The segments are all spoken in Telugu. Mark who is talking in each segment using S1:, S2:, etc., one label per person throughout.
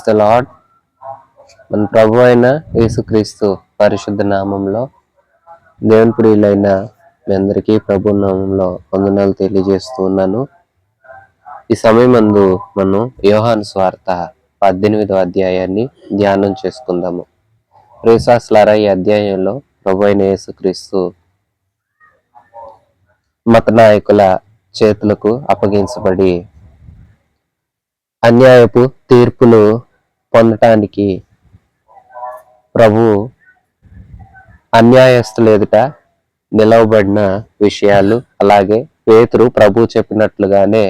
S1: The lord. మన ప్రభు అయిన యేసుక్రీస్తు పరిశుద్ధ నామంలో దేవుని ప్రియులైన మీ అందరికీ ప్రభు నామంలో వందనాలు తెలియజేస్తూ ఉన్నాను. ఈ సమయం నందు మనం యోహాను సువార్త 18వ అధ్యాయాన్ని ధ్యానం చేసుకుందాము. ప్రియసాస్లారా, ఈ అధ్యాయంలో ప్రభు అయిన యేసుక్రీస్తు మత నాయకుల చేతులకు అప్పగించబడి అన్యాయపు తీర్పులు పొందటానికి ప్రభు అన్యాయస్తులు ఎదుట నిలవబడిన విషయాలు, అలాగే పేతురు ప్రభు చెప్పినట్లుగానే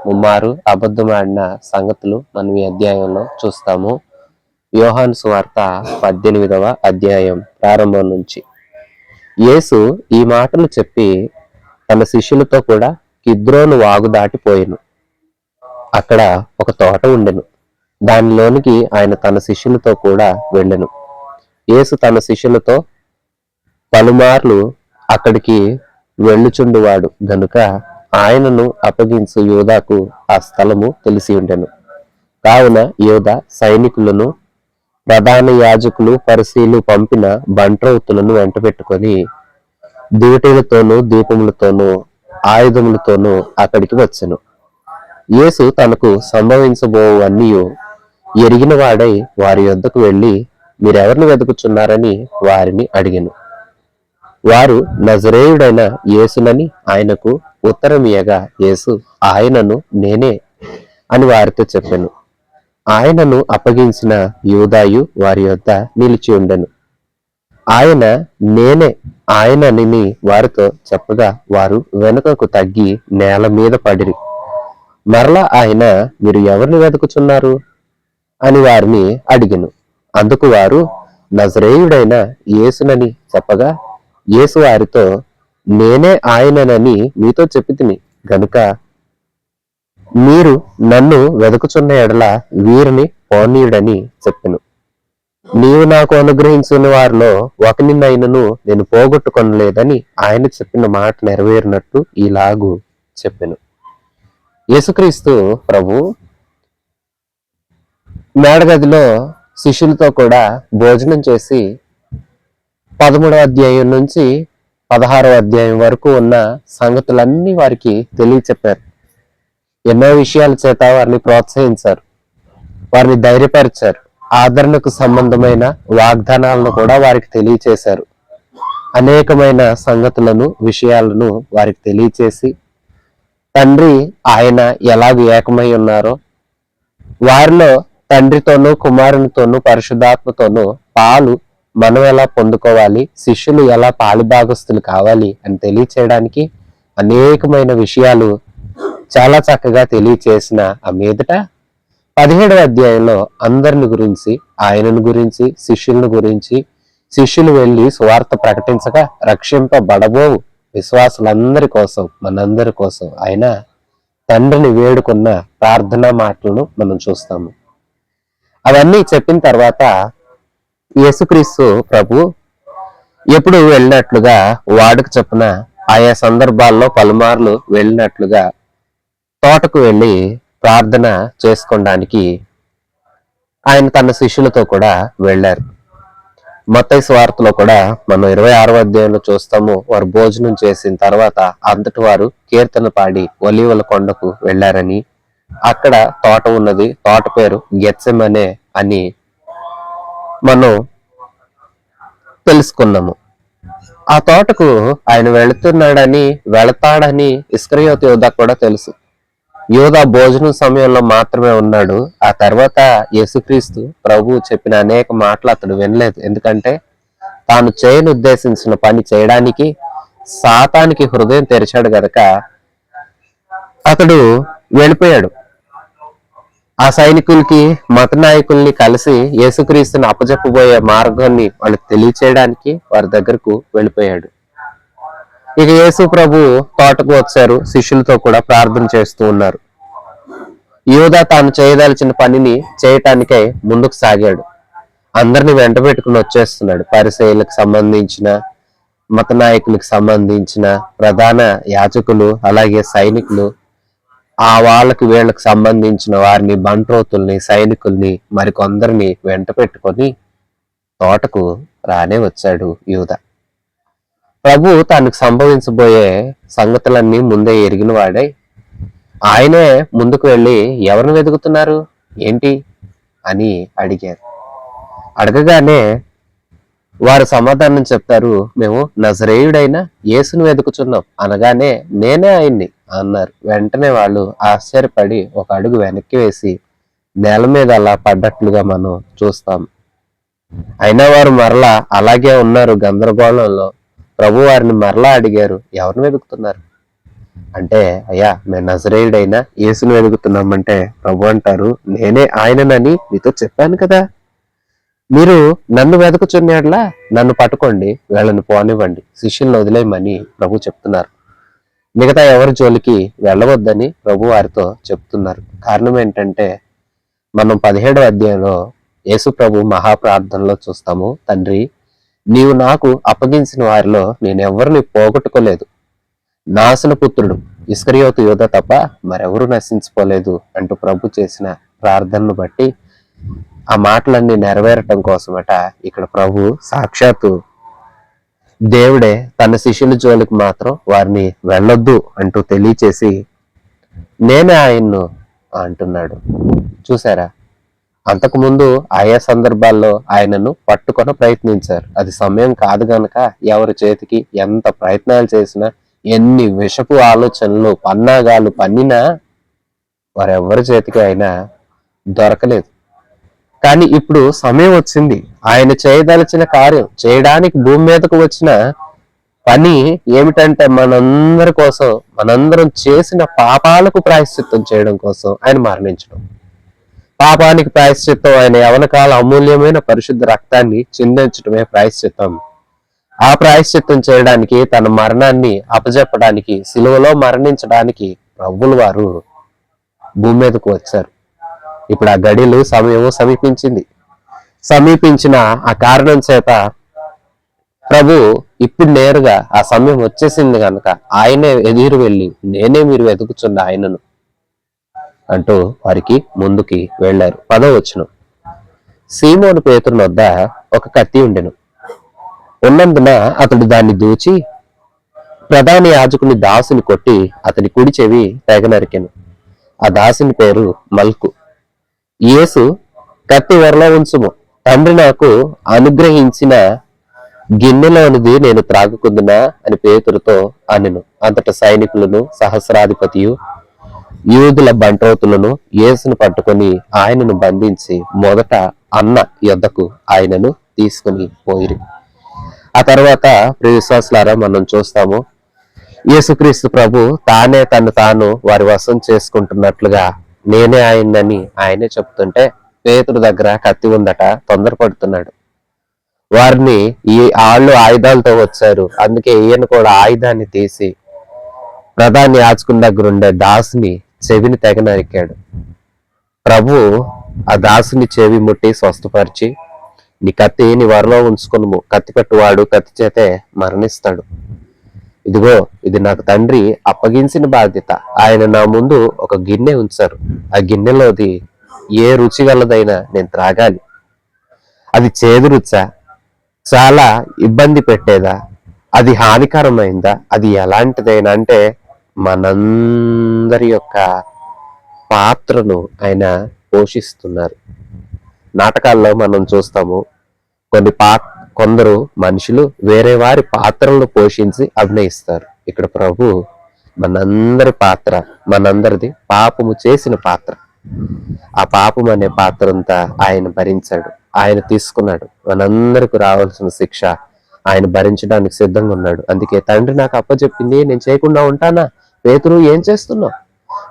S1: ముమ్మారు అబద్ధమాడిన సంగతులు మనం ఈ అధ్యాయంలో చూస్తాము. యోహాను సువార్త 18వ అధ్యాయం ప్రారంభం నుంచి. యేసు ఈ మాటలు చెప్పి తన శిష్యులతో కూడా కిద్రోను వాగు దాటిపోయెను. అక్కడ ఒక తోట ఉండెను. దానిలోనికి ఆయన తన శిష్యులతో కూడా వెళ్ళెను. యేసు తన శిష్యులతో పలుమార్లు అక్కడికి వెళ్ళుచుండువాడు గనుక ఆయనను అప్పగించు యూదాకు ఆ స్థలము తెలిసి ఉండెను. కావున యూదా సైనికులను, ప్రధాన యాజకులు, పరిసీలు పంపిన బంట్రౌతులను వెంట పెట్టుకొని దివిటీలతోనూ దీపములతోనూ ఆయుధములతోనూ అక్కడికి వచ్చెను. యేసు తనకు సంభవించబోవన్నీ ఎరిగిన వాడై వారి యొద్దకు వెళ్ళి, మీరెవరిని వెతుకుచున్నారని వారిని అడిగెను. వారు నజరేయుడైన యేసునని ఆయనకు ఉత్తరమియగా, యేసు ఆయనను నేనే అని వారితో చెప్పెను. ఆయనను అప్పగించిన యూదాయు వారి యొద్ద నిలిచి ఉండెను. ఆయన నేనే ఆయనని వారితో చెప్పగా వారు వెనుకకు తగ్గి నేల మీద పడిరి. మరలా ఆయన, మీరు ఎవరిని వెతుకుచున్నారు అని వారిని అడిగెను. అందుకు వారు నజరేయుడైన యేసునని చెప్పగా, యేసు వారితో, నేనే ఆయననని మీతో చెప్పితిని గనుక మీరు నన్ను వెతుకుచున్న ఎడల వీరిని పోనీయుడని చెప్పెను. నీవు నాకు అనుగ్రహించిన వారిలో ఒకనినైనను నేను పోగొట్టుకొనలేదని ఆయన చెప్పిన మాట నెరవేరినట్టు ఇలాగు చెప్పెను. యేసుక్రీస్తు ప్రభు మేడగదిలో శిష్యులతో కూడా భోజనం చేసి 13వ అధ్యాయం నుంచి 16వ అధ్యాయం వరకు ఉన్న సంగతులన్నీ వారికి తెలియచెప్పారు. ఎన్నో విషయాల చేత వారిని ప్రోత్సహించారు, వారిని ధైర్యపరిచారు. ఆదరణకు సంబంధమైన వాగ్దానాలను కూడా వారికి తెలియచేశారు. అనేకమైన సంగతులను, విషయాలను వారికి తెలియచేసి తండ్రి ఆయన ఎలాగ ఏకమై ఉన్నారో, వారిలో తండ్రితోనూ కుమారునితోనూ పరిశుద్ధాత్మతోనూ పాలు మనం ఎలా పొందుకోవాలి, శిష్యులు ఎలా పాలిభాగస్తులు కావాలి అని తెలియచేయడానికి అనేకమైన విషయాలు చాలా చక్కగా తెలియచేసిన ఆ మీదట 17వ అధ్యాయంలో అందరిని గురించి, ఆయనను గురించి, శిష్యులను గురించి, శిష్యులు వెళ్ళి సువార్త ప్రకటించగా రక్షింపబడబోవు విశ్వాసులందరి కోసం, మనందరి కోసం ఆయన తండ్రిని వేడుకున్న ప్రార్థనా మాటలను మనం చూస్తాము. అవన్నీ చెప్పిన తర్వాత యేసుక్రీస్తు ప్రభు ఎప్పుడు వెళ్ళినట్లుగా వాడుక చొప్పున ఆయా సందర్భాల్లో పలుమార్లు వెళ్ళినట్లుగా తోటకు వెళ్ళి ప్రార్థన చేసుకోవడానికి ఆయన తన శిష్యులతో కూడా వెళ్ళారు. మత్తయి సువార్తలో కూడా మనం 26వ అధ్యాయంలో చూస్తాము. వారు భోజనం చేసిన తర్వాత అంతటి వారు కీర్తన పాడి ఒలీవల కొండకు వెళ్ళారని, అక్కడ తోట ఉన్నది, తోట పేరు గెత్సెమనే అని మనం తెలుసుకున్నాము. ఆ తోటకు ఆయన వెళతాడని ఇస్కరియోతు యూదా కూడా తెలుసు. యూదా భోజనం సమయంలో మాత్రమే ఉన్నాడు. ఆ తర్వాత యేసుక్రీస్తు ప్రభు చెప్పిన అనేక మాటలు అతడు వినలేదు. ఎందుకంటే తాను చేయని ఉద్దేశించిన పని చేయడానికి సాతానికి హృదయం తెరిచాడు గనక అతడు వెళ్ళిపోయాడు. ఆ సైనికులకి, మత నాయకుల్ని కలిసి యేసుక్రీస్తుని అప్పజెప్పబోయే మార్గాన్ని వాళ్ళకి తెలియచేయడానికి వారి దగ్గరకు వెళ్ళిపోయాడు. ఇక యేసు ప్రభు తోటకు వచ్చారు, శిష్యులతో కూడా ప్రార్థన చేస్తూ ఉన్నారు. యూదా తాను చేయదలిచిన పనిని చేయటానికై ముందుకు సాగాడు. అందరిని వెంట పెట్టుకుని వచ్చేస్తున్నాడు. పరిసయ్యులకు సంబంధించిన, మత నాయకులకు సంబంధించిన ప్రధాన యాజకులు, అలాగే సైనికులు, ఆ వాళ్ళకి వీళ్ళకి సంబంధించిన వారిని, బంట్రోతుల్ని, సైనికుల్ని మరికొందరిని వెంట పెట్టుకొని తోటకు రానే వచ్చాడు యూద. ప్రభు తనకు సంభవించబోయే సంగతులన్నీ ముందే ఎరిగిన వాడై ఆయనే ముందుకు వెళ్ళి ఎవరిని వెతుకుతున్నారు ఏంటి అని అడిగారు. అడగగానే వారు సమాధానం చెప్తారు, మేము నజరేయుడైన యేసును వెతుకుచున్నాం అనగానే నేనే ఆయన్ని అన్నారు. వెంటనే వాళ్ళు ఆశ్చర్యపడి ఒక అడుగు వెనక్కి వేసి నేల మీద అలా పడ్డట్లుగా మనం చూస్తాం. అయినా వారు మరలా అలాగే ఉన్నారు గందరగోళంలో. ప్రభు వారిని మరలా అడిగారు, ఎవరిని వెతుకుతున్నారు అంటే, అయ్యా మేము నజరేయుడైన యేసును వెతుకుతున్నామంటే ప్రభు అంటారు, నేనే ఆయననని మీతో చెప్పాను కదా. మీరు నన్ను వెతుకుచున్నాడ్లా నన్ను పట్టుకోండి, వీళ్ళని పోనివ్వండి, శిష్యులను వదిలేయమని ప్రభు చెప్తున్నారు. మిగతా ఎవరి జోలికి వెళ్ళవద్దని ప్రభు వారితో చెప్తున్నారు. కారణం ఏంటంటే మనం 17వ అధ్యాయంలో యేసు ప్రభు మహాప్రార్థనలో చూస్తాము, తండ్రి నీవు నాకు అప్పగించిన వారిలో నేను ఎవరిని పోగొట్టుకోలేదు, నాశన పుత్రుడు ఇస్కరియోతు యూద తప్ప మరెవరూ నశించుకోలేదు అంటూ ప్రభు చేసిన ప్రార్థనను బట్టి ఆ మాటలన్నీ నెరవేరటం కోసమట ఇక్కడ ప్రభు సాక్షాత్తు దేవుడే తన శిష్యుల జోలికి మాత్రం వారిని వెళ్ళొద్దు అంటూ తెలియచేసి నేనే ఆయన్ను అంటున్నాడు. చూసారా, అంతకుముందు ఆయా సందర్భాల్లో ఆయనను పట్టుకొని ప్రయత్నించారు. అది సమయం కాదు గనక ఎవరి చేతికి ఎంత ప్రయత్నాలు చేసినా, ఎన్ని విషపు ఆలోచనలు పన్నాగాలు పన్నినా వారెవరి చేతికి అయినా దొరకలేదు. కానీ ఇప్పుడు సమయం వచ్చింది. ఆయన చేయదలిచిన కార్యం చేయడానికి భూమి మీదకు వచ్చిన పని ఏమిటంటే మనందరి కోసం, మనందరం చేసిన పాపాలకు ప్రాయశ్చిత్తం చేయడం కోసం ఆయన మరణించడం. పాపానికి ప్రాయశ్చిత్తం ఆయన యవనకాల అమూల్యమైన పరిశుద్ధ రక్తాన్ని చిందించడమే ప్రాయశ్చిత్తం. ఆ ప్రాయశ్చిత్తం చేయడానికి, తన మరణాన్ని అప్పజెప్పడానికి, సిలువలో మరణించడానికి ప్రభువుల వారు భూమి మీదకు వచ్చారు. ఇప్పుడు ఆ గడియలు సమయము సమీపించిన ఆ కారణం చేత ప్రభు ఇప్పుడు నేరుగా ఆ సమయం వచ్చేసింది కనుక ఆయనే ఎదురు వెళ్ళి నేనే మీరు వెతుకుచున్న ఆయనను అంటూ వారికి ముందుకి వెళ్లారు. 10వ వచనం, సీమోను పేతురు వద్ద ఒక కత్తి ఉండెను. ఉన్నందున అతడు దాన్ని దూచి ప్రధాన యాజకుని దాసుని కొట్టి అతని కుడి చెవి తెగ నరికెను. ఆ దాసుని పేరు మల్కు. యేసు, కత్తి వరలో ఉంచుము, తండ్రి నాకు అనుగ్రహించిన గిన్నెలోనిది నేను త్రాగుకుందునా అని పేతురుతో అనెను. అంతట సైనికులను, సహస్రాధిపతియు, యూదుల బంట్రోతులను యేసును పట్టుకొని ఆయనను బంధించి మొదట అన్న యొద్దకు ఆయనను తీసుకుని పోయిరి. ఆ తర్వాత ప్రియ విశ్వాసులారా మనం చూస్తాము, యేసుక్రీస్తు ప్రభు తానే తను తాను వారి వశం చేసుకుంటున్నట్లుగా నేనే ఆయనని ఆయనే చెప్తుంటే పేతురు దగ్గర కత్తి ఉందట, తొందరపడుతున్నాడు. వారిని ఈ ఆళ్ళు ఆయుధాలతో వచ్చారు, అందుకే ఈయన కూడా ఆయుధాన్ని తీసి ప్రధాని యాజకుని దగ్గర ఉండే దాసుని చెవిని తెగ నరికాడు. ప్రభు ఆ దాసుని చెవి ముట్టి స్వస్థపరిచి, నీ కత్తి నీ వరలో ఉంచుకును, కత్తి పెట్టువాడు కత్తి చేతే మరణిస్తాడు. ఇదిగో ఇది నాకు తండ్రి అప్పగించిన బాధ్యత. ఆయన నా ముందు ఒక గిన్నె ఉంచారు, ఆ గిన్నెలోది ఏ రుచి గలదైనా నేను త్రాగాలి. అది చేదు రుచా, చాలా ఇబ్బంది పెట్టేదా, అది హానికరమైందా, అది ఎలాంటిదైనా అంటే మనందరి యొక్క పాత్రను ఆయన పోషిస్తున్నారు. నాటకాల్లో మనం చూస్తాము, కొందరు మనుషులు వేరే వారి పాత్రలను పోషించి అభినయిస్తారు. ఇక్కడ ప్రభు మనందరి పాత్ర, మనందరిది పాపము చేసిన పాత్ర, ఆ పాపం అనే పాత్ర అంతా ఆయన భరించాడు, ఆయన తీసుకున్నాడు. మనందరికి రావాల్సిన శిక్ష ఆయన భరించడానికి సిద్ధంగా ఉన్నాడు. అందుకే తండ్రి నాకు అప్పచెప్పింది నేను చేయకుండా ఉంటానా, పేతురు ఏం చేస్తున్నావు,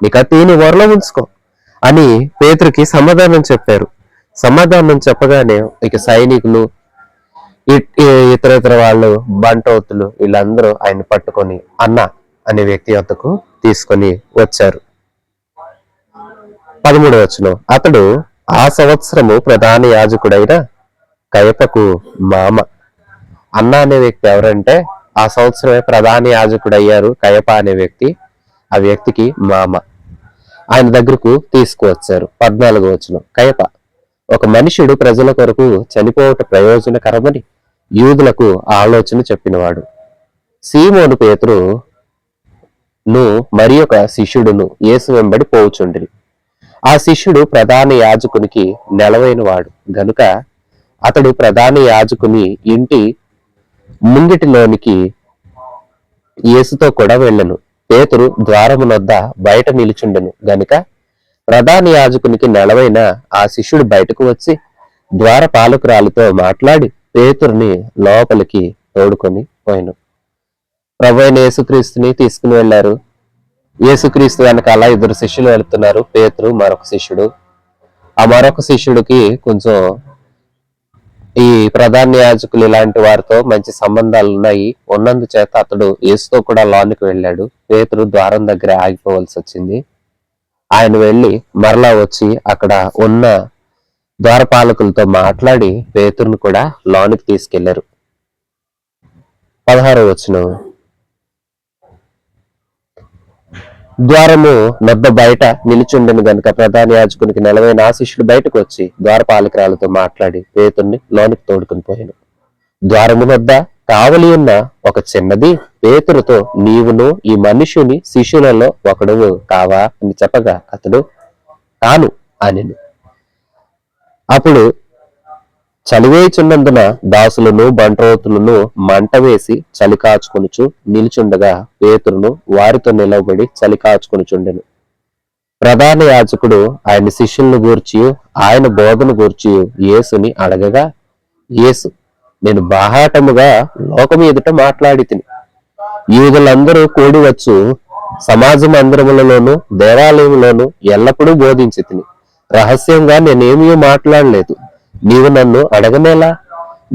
S1: నీ కత్తి నీ వరలో ఉంచుకో అని పేతురుకి సమాధానం చెప్పారు. సమాధానం చెప్పగానే ఇక సైనికులు, ఇతర వాళ్ళు, బంటోతులు వీళ్ళందరూ ఆయన పట్టుకొని అన్న అనే వ్యక్తి వద్దకు తీసుకొని వచ్చారు. 13వ వచనం, అతడు ఆ సంవత్సరము ప్రధాన యాజకుడైన కయపకు మామ. అన్న అనే వ్యక్తి ఎవరంటే ఆ సంవత్సరమే ప్రధాన యాజకుడు అయ్యారు కయప అనే వ్యక్తి, ఆ వ్యక్తికి మామ. ఆయన దగ్గరకు తీసుకువచ్చారు. 14వ వచనం. కయప, ఒక మనుష్యుడు ప్రజల కొరకు చనిపోవట ప్రయోజనకరమని యూదులకు ఆలోచన చెప్పినవాడు. సీమోను పేతురు మరి ఒక శిష్యుడును యేసు వెంబడి పోవుచుండిరి. ఆ శిష్యుడు ప్రధాన యాజకునికి నెలవైన వాడు గనుక అతడు ప్రధాన యాజకుని ఇంటి ముంగిటిలోనికి యేసుతో కూడా వెళ్ళను. పేతురు ద్వారమునొద్ద బయట నిలుచుండెను గనుక ప్రధాన యాజకునికి నెలవైన ఆ శిష్యుడు బయటకు వచ్చి ద్వారపాలకురాలితో మాట్లాడి పేతురుని లోపలికి తోడుకొని పోయిను. ప్రభువైన యేసుక్రీస్తుని తీసుకుని వెళ్లారు. యేసుక్రీస్తు వెనకాల 2 శిష్యులు వెళుతున్నారు. పేతురు, మరొక శిష్యుడు. ఆ మరొక శిష్యుడికి కొంచెం ఈ ప్రధాన యాజకులు ఇలాంటి వారితో మంచి సంబంధాలు ఉన్నాయి. ఉన్నందుచేత అతడు యేసుతో కూడా లోనికి వెళ్ళాడు. పేతురు ద్వారం దగ్గర ఆగిపోవలసి వచ్చింది. ఆయన వెళ్ళి మరలా వచ్చి అక్కడ ఉన్న ద్వారపాలకులతో మాట్లాడి పేతురును కూడా లోనికి తీసుకెళ్లారు. 16వ వచనం. ద్వారము నొద్ద బయట నిలుచుండెను గనుక ప్రధాన యాజకునికి నెలవైన ఆ శిష్యుడు బయటకు వచ్చి ద్వారపాలకురాలతో మాట్లాడి పేతుర్ని లోనికి తోడుకుని పోయాను. ద్వారము వద్ద కావలి ఉన్న ఒక చిన్నది పేతురుతో, నీవును ఈ మనుష్యుని శిష్యులలో ఒకడువు కావా అని చెప్పగా అతడు కాను అనెను. అప్పుడు చలివేయుచున్నందున దాసులను బంట్రోతులను మంట వేసి చలి కాచుకొనుచు నిలుచుండగా పేతురును వారితో నిలవబడి చలి కాచుకొనుచుండెను. ప్రధాన యాజకుడు ఆయన శిష్యులను గూర్చి ఆయన బోధను గూర్చి యేసుని అడగగా, యేసు, నేను బాహాటముగా లోకము ఎదుట మాట్లాడి తిని యూదులందరూ కూడి వచ్చు సమాజ మందిరములలోను దేవాలయంలోను ఎల్లప్పుడూ బోధించి తిని రహస్యంగా నేనేమీ మాట్లాడలేదు. నీవు నన్ను అడగనేలా?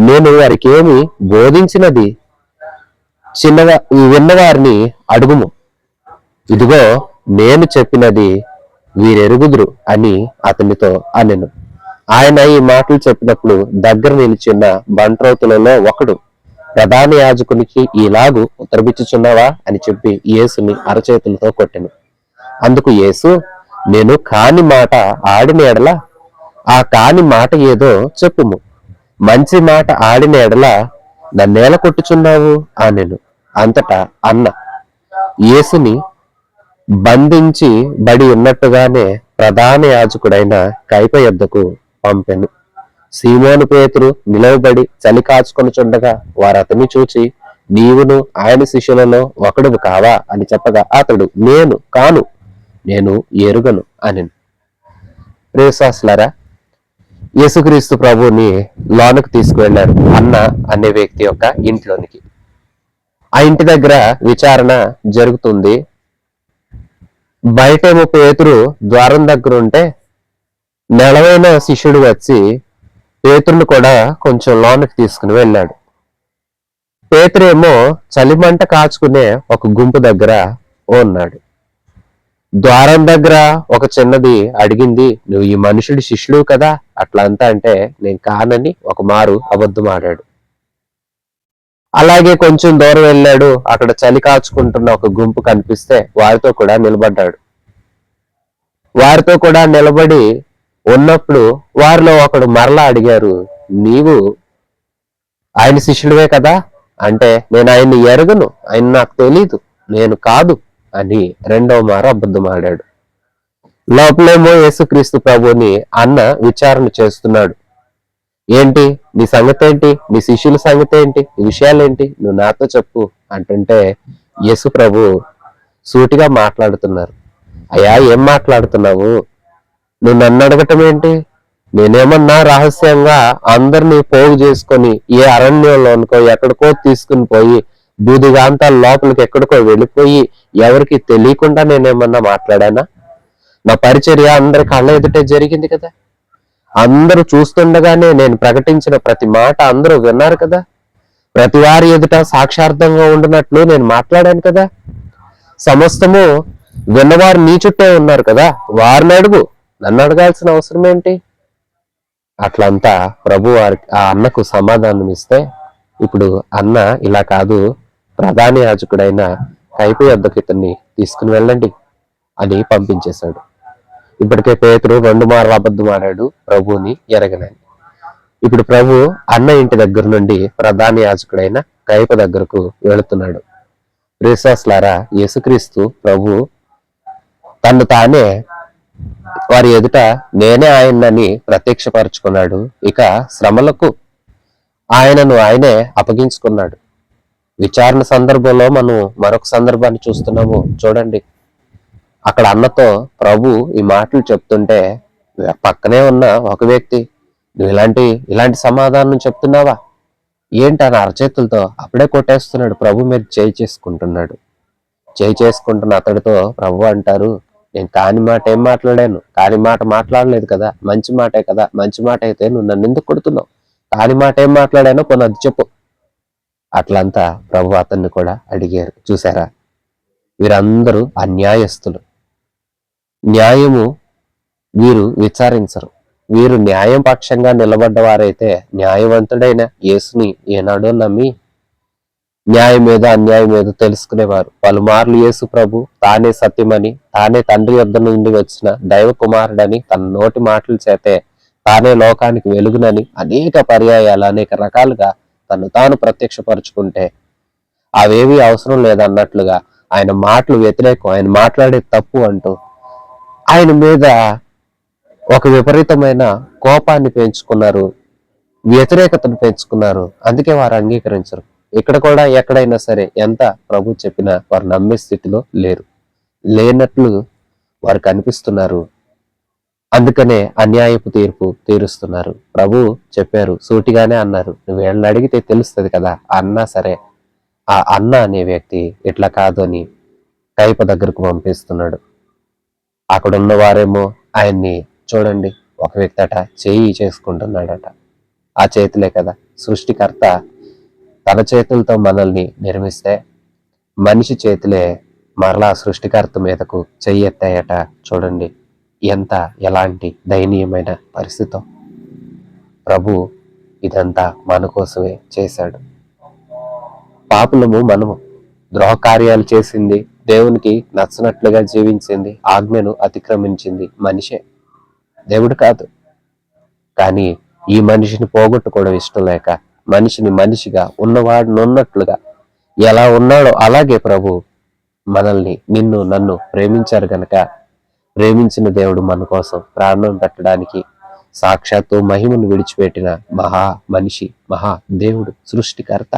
S1: నేను వారికి ఏమి బోధించినది విన్నవారిని అడుగుము. ఇదిగో నేను చెప్పినది వీరెరుగుదురు అని అతనితో అనెను. ఆయన ఈ మాటలు చెప్పినప్పుడు దగ్గర నిలిచిన బంట్రోతులలో ఒకడు, ప్రధాన యాజకునికి ఈలాగు ఉత్తరమిచ్చుచున్నావా అని చెప్పి యేసుని అరచేతులతో కొట్టెను. అందుకు యేసు, నేను కాని మాట ఆడిన ఎడల ఆ కాని మాట ఏదో చెప్పుము. మంచి మాట ఆడిన ఎడల నన్నేల కొట్టుచున్నావు అనెను. అంతటా అన్న యేసుని బంధించి బడి ఉన్నట్టుగానే ప్రధాన యాజకుడైన కయప యొద్దకు పంపెను. సీమోను పేతురు నిలవబడి చలి కాచుకొనుచుండగా వారు అతన్ని చూచి, నీవును ఆయన శిష్యులలో ఒకడు కావా అని చెప్పగా అతడు, నేను కాను, నేను ఎరుగను అనెను. ప్రియసాస్లారా, యేసుక్రీస్తు ప్రభువుని లోనికి తీసుకువెళ్లారు అన్న అనే వ్యక్తి యొక్క ఇంట్లోనికి. ఆ ఇంటి దగ్గర విచారణ జరుగుతుంది. బయటేమో పేతురు ద్వారం దగ్గర ఉంటే నెలవైన శిష్యుడు వచ్చి పేతురుని కూడా కొంచెం లోనికి తీసుకుని వెళ్ళాడు. పేతురేమో చలిమంట కాచుకునే ఒక గుంపు దగ్గర ఉన్నాడు. ద్వారం దగ్గర ఒక చిన్నది అడిగింది, నువ్వు ఈ మనుషుడి శిష్యుడు కదా అట్లా అంతా అంటే నేను కానని ఒక మారు అబద్ధం ఆడాడు. అలాగే కొంచెం దూరం వెళ్ళాడు. అక్కడ చలి కాచుకుంటున్న ఒక గుంపు కనిపిస్తే వారితో కూడా నిలబడ్డాడు. వారితో కూడా నిలబడి ఉన్నప్పుడు వారిలో ఒకడు మరలా అడిగారు, నీవు ఆయన శిష్యుడివే కదా అంటే, నేను ఆయన్ని ఎరగను, ఆయన నాకు తెలీదు, నేను కాదు అని రెండవ మారు అబద్ధం ఆడాడు. లోపలేమో యేసుక్రీస్తు ప్రభుని అన్న విచారణ చేస్తున్నాడు. ఏంటి నీ సంగతి ఏంటి, నీ శిష్యుల సంగతి ఏంటి, ఈ విషయాలేంటి, నువ్వు నాతో చెప్పు అంటుంటే యేసు ప్రభు సూటిగా మాట్లాడుతున్నారు. అయ్యా, ఏం మాట్లాడుతున్నావు? నువ్వు నన్ను అడగటం ఏంటి? నేనేమన్నా రహస్యంగా అందరినీ పోగు చేసుకొని ఏ అరణ్యంలోనికో ఎక్కడికో తీసుకుని పోయి బూదిగాంతాల లోపలికి ఎక్కడికో వెళ్ళిపోయి ఎవరికి తెలియకుండా నేనేమన్నా మాట్లాడానా? నా పరిచర్య అందరి కళ్ళ ఎదుటే జరిగింది కదా. అందరూ చూస్తుండగానే నేను ప్రకటించిన ప్రతి మాట అందరూ విన్నారు కదా. ప్రతి వారి ఎదుట సాక్షార్థంగా ఉండినట్లు నేను మాట్లాడాను కదా. సమస్తము విన్నవారు నీ చుట్టే ఉన్నారు కదా, వారిని అడుగు, నన్ను అడగాల్సిన అవసరం ఏంటి? అట్లంతా ప్రభు వారికి ఆ అన్నకు సమాధానం ఇస్తే, ఇప్పుడు అన్న ఇలా కాదు, ప్రధాన యాజకుడైన కయప యొద్దకు ఇతన్ని తీసుకుని వెళ్ళండి అని పంపించేశాడు. ఇప్పటికే పేతురు 2 మార్లు అబద్ధం ఆడాడు ప్రభువుని ఎరగనని. ఇప్పుడు ప్రభు అన్న ఇంటి దగ్గర నుండి ప్రధాన యాజకుడైన కయప దగ్గరకు వెళుతున్నాడు. విశ్వాసులారా, యేసుక్రీస్తు ప్రభు తను తానే వారి ఎదుట నేనే ఆయనని ప్రత్యక్షపరుచుకున్నాడు. ఇక శ్రమలకు ఆయనను ఆయనే అప్పగించుకున్నాడు. విచారణ సందర్భంలో మనం మరొక సందర్భాన్ని చూస్తున్నాము చూడండి. అక్కడ అన్నతో ప్రభు ఈ మాటలు చెప్తుంటే పక్కనే ఉన్న ఒక వ్యక్తి, నువ్వు ఇలాంటి సమాధానం చెప్తున్నావా ఏంటి అని అరచేతులతో అప్పుడే కొట్టేస్తున్నాడు. ప్రభు మీద చేయి చేసుకుంటున్నాడు. చేయి చేసుకుంటున్న అతడితో ప్రభు అంటారు, నేను కాని మాట ఏం మాట్లాడాను? కాని మాట మాట్లాడలేదు కదా, మంచి మాటే కదా. మంచి మాట అయితే నువ్వు నన్ను ఎందుకు కొడుతున్నావు? కాని మాట ఏం మాట్లాడానో కొన్ని అది చెప్పు. అట్లంతా ప్రభు అతన్ని కూడా అడిగారు. చూసారా, వీరందరూ అన్యాయస్తులు. న్యాయము వీరు విచారించరు. వీరు న్యాయం పక్షంగా నిలబడ్డవారైతే న్యాయవంతుడైన యేసుని ఏనాడో నమ్మి న్యాయం మీద అన్యాయం మీద తెలుసుకునేవారు. పలుమార్లు యేసు ప్రభు తానే సత్యమని, తానే తండ్రి యొద్ద నుండి వచ్చిన దైవ కుమారుడని తన నోటి మాటల చేతే తానే లోకానికి వెలుగునని అనేక పర్యాయాలు అనేక రకాలుగా తను తాను ప్రత్యక్షపరుచుకుంటే అవేవి అవసరం లేదన్నట్లుగా ఆయన మాటలు వ్యతిరేకం, ఆయన మాట్లాడే తప్పు అంటూ ఆయన మీద ఒక విపరీతమైన కోపాన్ని పెంచుకున్నారు, వ్యతిరేకతను పెంచుకున్నారు. అందుకే వారు అంగీకరించరు. ఇక్కడ కూడా ఎక్కడైనా సరే ఎంత ప్రభు చెప్పినా వారు నమ్మే స్థితిలో లేనట్లు వారు కనిపిస్తున్నారు. అందుకనే అన్యాయపు తీర్పు తీరుస్తున్నారు. ప్రభు చెప్పారు, సూటిగానే అన్నారు, నువ్వు వీళ్ళని అడిగితే తెలుస్తుంది కదా అన్నా సరే ఆ అన్న అనే వ్యక్తి ఇట్లా కాదు అని కయప దగ్గరకు పంపిస్తున్నాడు. అక్కడ ఉన్న వారేమో ఆయన్ని చూడండి, ఒక వ్యక్తి అట చేయి చేసుకుంటున్నాడట. ఆ చేతులే కదా సృష్టికర్త తన చేతులతో మనల్ని నిర్మిస్తే మనిషి చేతులే మరలా సృష్టికర్త మీదకు చెయ్యెత్తాయట. చూడండి ఎలాంటి దయనీయమైన పరిస్థితి. ప్రభు ఇదంతా మన కోసమే చేశాడు. పాపులము మనము, ద్రోహకార్యాలు చేసింది, దేవునికి నచ్చనట్లుగా జీవించింది, ఆజ్ఞను అతిక్రమించింది మనిషే, దేవుడు కాదు. కానీ ఈ మనిషిని పోగొట్టుకోవడం ఇష్టం లేక మనిషిని మనిషిగా ఉన్నవాడిని ఉన్నట్లుగా ఎలా ఉన్నాడో అలాగే ప్రభు మనల్ని నిన్ను నన్ను ప్రేమించారు గనక ప్రేమించిన దేవుడు మన కోసం ప్రాణం పెట్టడానికి సాక్షాత్తు మహిమను విడిచిపెట్టిన మహా మనిషి, మహా దేవుడు, సృష్టికర్త